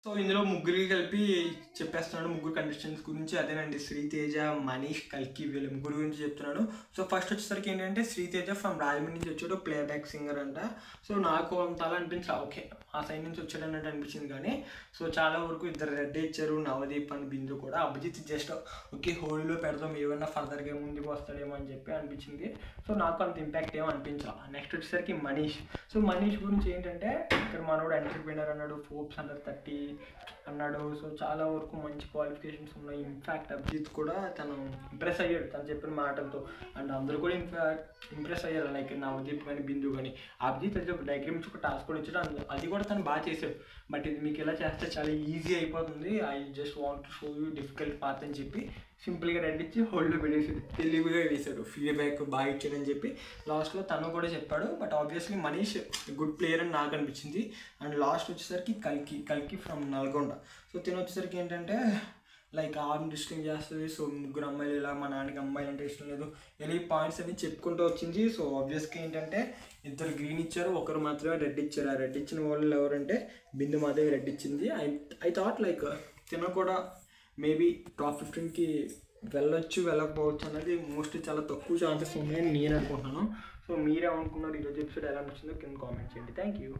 So ఇందులో ముగ్గురికి కలిపి చెప్పేస్తున్నాడు, ముగ్గురు కంటెస్టెంట్స్ గురించి. అదేనండి, శ్రీతేజ, మనీష్, కల్కి, వీళ్ళ ముగ్గురు గురించి చెప్తున్నాను. సో ఫస్ట్ వచ్చేసరికి ఏంటంటే శ్రీతేజ ఫ్రమ్ రాజమండ్రి నుంచి వచ్చాడు, ప్లేబ్యాక్ సింగర్ అంట. సో నాకు అంత అలా అనిపించా, ఓకే ఆ సైడ్ నుంచి వచ్చాడు అన్నట్టు అనిపించింది. కానీ సో చాలా వరకు ఇద్దరు రెడ్ ఇచ్చారు, నవదీప్ అండ్ బిందు కూడా. అభిజిత్ జస్ట్ ఓకే హోల్డ్లో పెడదాం, ఏమన్నా ఫర్దర్గా ముందుకు వస్తాడేమో అని చెప్పి అనిపించింది. సో నాకు అంత ఇంపాక్ట్ ఏమో అనిపించాలి. నెక్స్ట్ వచ్చేసరికి మనీష్. సో మనీష్ గురించి ఏంటంటే ఇక్కడ మనోడు ఎంటర్ప్రీనర్ అన్నాడు, ఫోర్బ్స్ అండర్ 30 అన్నాడు. సో చాలా వరకు మంచి క్వాలిఫికేషన్స్ ఉన్నాయి. ఇన్ఫ్యాక్ట్ అభిజిత్ కూడా తను ఇంప్రెస్ అయ్యాడు తను చెప్పిన మాటలతో, అండ్ అందరూ కూడా ఇంప్రెస్ అయ్యారు, లైక్ నవదీప్ కానీ బిందు కానీ. అభిజిత్ అది ఒక డయాగ్రామ్స్ ఒక టాస్క్ కూడా ఇచ్చాడు, అది కూడా తను బాగా చేశాడు. బట్ ఇది మీకు ఎలా చేస్తే చాలా ఈజీ అయిపోతుంది, I just want to show you difficult path అని చెప్పి సింపుల్గా రెడ్ ఇచ్చి హోల్డ్లో పెట్టేసాడు, తెలివిగా వేశాడు, ఫీడ్బ్యాక్ బాగా ఇచ్చాడని చెప్పి లాస్ట్లో తను కూడా చెప్పాడు. But obviously Manish good player అని నాకు అనిపించింది. అండ్ లాస్ట్ వచ్చేసరికి కల్కి ఫ్రమ్ నల్గొండ. సో తిని వచ్చేసరికి ఏంటంటే లైక్ ఆర్మ్ డిస్టింగ్ చేస్తుంది. సో ముగ్గురు అమ్మాయిలు ఇలా, మా నాన్నకి అమ్మాయిలు అంటే ఇష్టం లేదు, ఇలా ఈ పాయింట్స్ అన్ని చెప్పుకుంటూ వచ్చింది. సో ఆబ్వియస్గా ఏంటంటే ఇద్దరు గ్రీన్ ఇచ్చారు, ఒకరు మాత్రమే రెడ్ ఇచ్చారు. ఆ రెడ్ ఇచ్చిన వాళ్ళు ఎవరంటే బిందు మాధవి రెడ్ ఇచ్చింది. ఐ థాట్ లైక్ తిన కూడా మేబీ టాప్ 15కి వెళ్ళొచ్చు వెళ్ళకపోవచ్చు అన్నది మోస్ట్లీ చాలా తక్కువ ఛాన్సెస్ ఉన్నాయని నేను అనుకుంటున్నాను. సో మీరేమనుకున్నారు ఈరోజు ఎపిసోడ్ ఎలా అనిపించిందో కింద కామెంట్ చేయండి. Thank you.